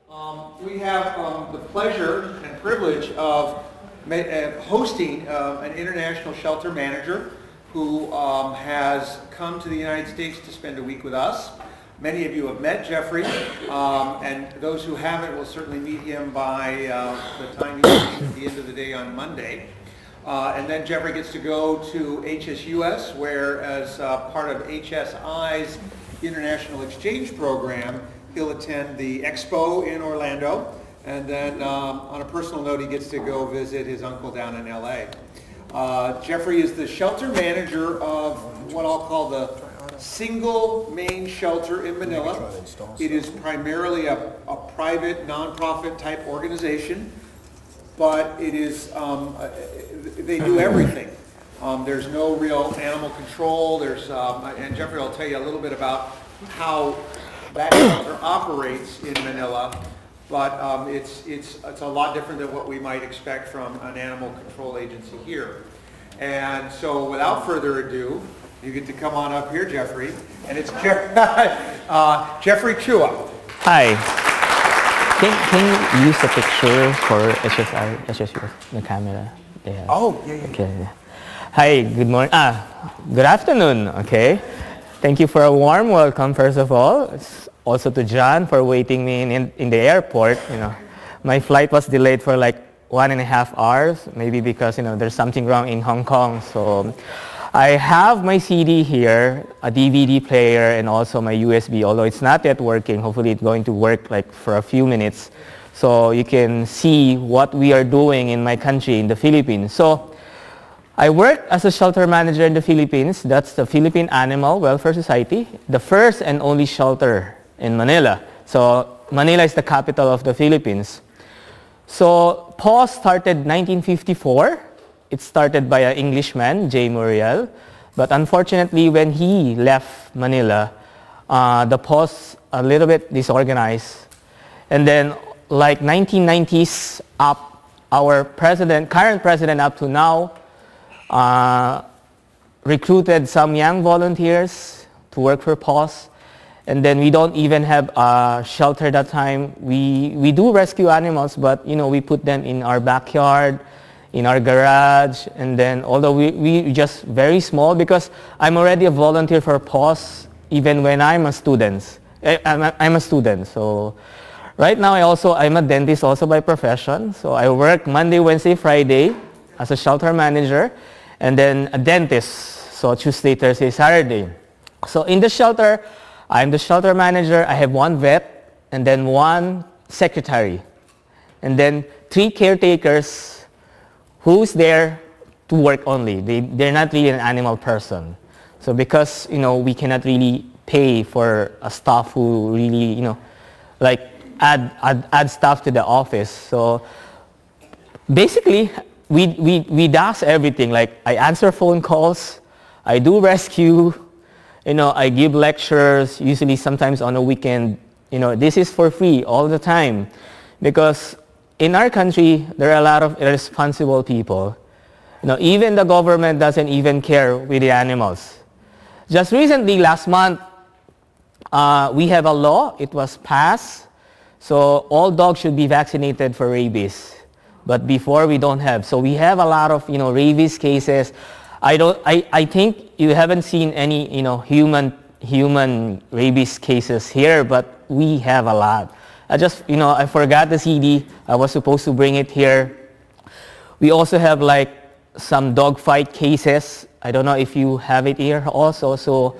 We have the pleasure and privilege of hosting an international shelter manager who has come to the United States to spend a week with us. Many of you have met Jeffrey, and those who haven't will certainly meet him by the time he leaves at the end of the day on Monday. And then Jeffrey gets to go to HSUS, where as part of HSI's International Exchange Program, he'll attend the Expo in Orlando. And then on a personal note, he gets to go visit his uncle down in LA. Jeffrey is the shelter manager of what I'll call the single main shelter in Manila. It is primarily a private, non-profit type organization, but it is, they do everything. There's no real animal control. And Jeffrey will tell you a little bit about how that shelter operates in Manila, but it's a lot different than what we might expect from an animal control agency here. And so without further ado, you get to come on up here, Jeffrey, and it's Jeffrey Chua. Hi. Can you use the picture for HSUS, the camera? Yeah. Oh, yeah. Okay. Hi, good morning. Good afternoon, okay. Thank you for a warm welcome, first of all. Also to John for waiting me in the airport. You know, my flight was delayed for like 1.5 hours, maybe because, you know, there's something wrong in Hong Kong. So I have my CD here, a DVD player, and also my USB, although it's not yet working. Hopefully it's going to work like for a few minutes, so you can see what we are doing in my country, in the Philippines. So I work as a shelter manager in the Philippines. That's the Philippine Animal Welfare Society, the first and only shelter in Manila. So Manila is the capital of the Philippines. So PAWS started 1954. It started by an Englishman, J. Muriel, but unfortunately when he left Manila, the PAWS a little bit disorganized. And then like 1990s up, our current president up to now, recruited some young volunteers to work for PAWS. And then we don't even have a shelter that time. We do rescue animals, but you know, we put them in our backyard, in our garage, and then although we just very small, because I'm already a volunteer for PAWS even when I'm a student. I'm a student. So right now I'm a dentist also by profession. So I work Monday, Wednesday, Friday as a shelter manager, and then a dentist. So Tuesday, Thursday, Saturday. So in the shelter, I'm the shelter manager. I have one vet and then one secretary, and then 3 caretakers who's there to work only. They're not really an animal person. So because, you know, we cannot really pay for a staff who really, you know, like add stuff to the office. So basically, we does everything. Like I answer phone calls, I do rescue, you know, I give lectures, usually sometimes on a weekend. You know, this is for free all the time, because in our country, there are a lot of irresponsible people. You know, even the government doesn't even care with the animals. Just recently, last month, we have a law. It was passed. So all dogs should be vaccinated for rabies. But before, we don't have. So we have a lot of, you know, rabies cases. I think you haven't seen any, you know, human rabies cases here, but we have a lot. I forgot the CD. I was supposed to bring it here. We also have like some dog fight cases. I don't know if you have it here also. So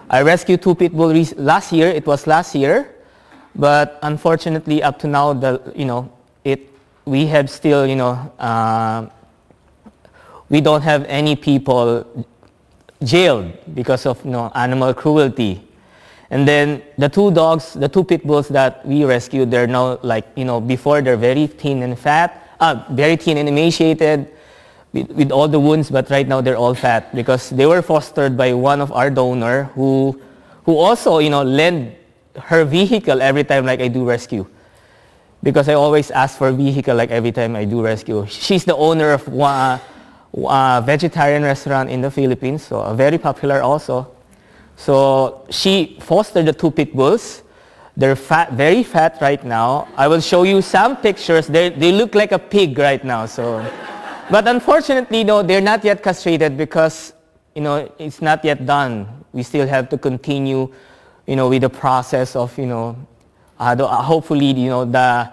I rescued 2 pit bulls last year. It was last year, but unfortunately up to now, we have still, you know, we don't have any people jailed because of, you know, animal cruelty. And then the 2 dogs, the 2 pit bulls that we rescued, they're now like, you know, before they're very thin and fat, very thin and emaciated with all the wounds, but right now they're all fat because they were fostered by one of our donor who also, you know, lend her vehicle every time like I do rescue. Because I always ask for vehicle like every time I do rescue. She's the owner of a vegetarian restaurant in the Philippines, so very popular also. So she fostered the 2 pit bulls. They're fat, very fat right now. I will show you some pictures. They look like a pig right now. So, but unfortunately, no, they're not yet castrated because, you know, it's not yet done. We still have to continue, you know, with the process of, you know, hopefully, you know, the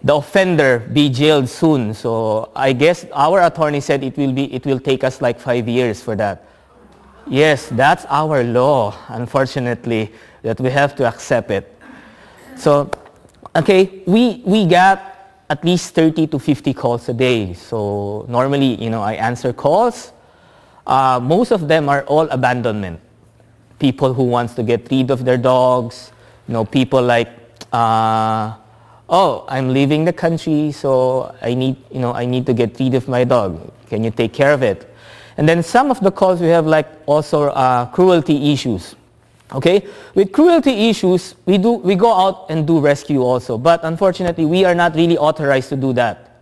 offender be jailed soon. So I guess our attorney said it will take us like 5 years for that. Yes, that's our law, unfortunately, that we have to accept it. So, okay, we got at least 30 to 50 calls a day. So normally, you know, I answer calls. Most of them are all abandonment. People who wants to get rid of their dogs. You know, people like, oh, I'm leaving the country, so I need to get rid of my dog. Can you take care of it? And then some of the calls we have like also cruelty issues. Okay, with cruelty issues, we go out and do rescue also, but unfortunately, we are not really authorized to do that.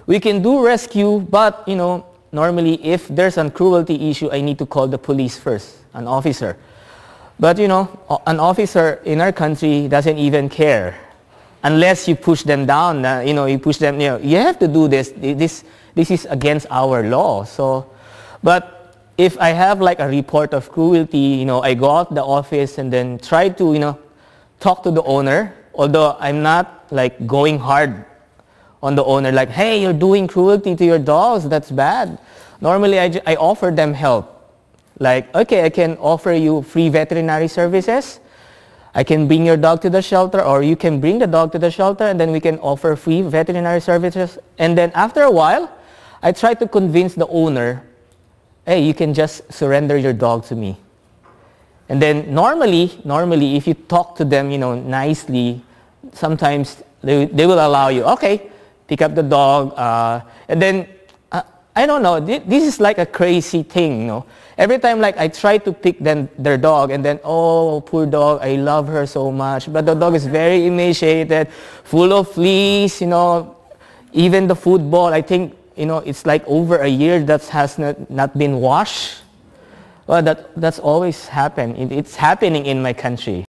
We can do rescue, but you know, normally if there's a cruelty issue, I need to call the police first, an officer. But you know, an officer in our country doesn't even care, unless you push them down. You know, you push them. You know, you have to do this. This is against our law. So, but if I have like a report of cruelty, you know, I go out the office and then try to, you know, talk to the owner, although I'm not like going hard on the owner, like, hey, you're doing cruelty to your dogs, that's bad. Normally, I offer them help. Like, okay, I can offer you free veterinary services. I can bring your dog to the shelter, or you can bring the dog to the shelter, and then we can offer free veterinary services. And then after a while, I try to convince the owner, hey, you can just surrender your dog to me. And then normally, if you talk to them, you know, nicely, sometimes they will allow you, okay, pick up the dog. And then, I don't know, this is like a crazy thing, you know. Every time like I try to pick their dog, and then, oh, poor dog, I love her so much. But the dog is very emaciated, full of fleas, you know, even the food bowl, I think, you know, it's like over a year that has not been washed. Well, that's always happened. It's happening in my country.